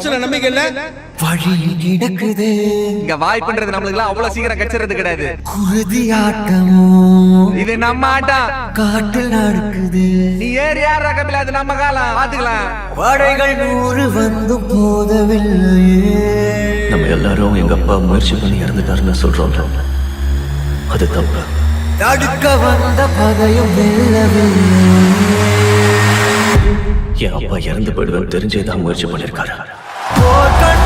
மனசுல நம்பிக்கை இல்ல, வழி கிடக்குது. இங்க வாய்ப்புன்றது நம்மளுக்கு எல்லாம் அவ்வளவு சீக்கிரம் கச்சிறது கிடையாது. குருதி ஆட்டமோ இது நம்ம ஆட்டம். காட்டில் நடக்குது. நீ ஏறி யாரா கபில, அது நம்ம காலம், பாத்துக்கலாம். படைகள் 100 வந்து போதவில்லையே. நம்ம எல்லாரும் எங்க அப்பா முயற்சி பண்ணி இறந்துட்டாருன்னு சொல்றோம். அது தப்பு. தடுக்க வந்த பகையும் வெல்லவில்லை. என் அப்பா இறந்து போயிடுவேன் தெரிஞ்சேதான் முயற்சி பண்ணிருக்காரு. போர்க்களம்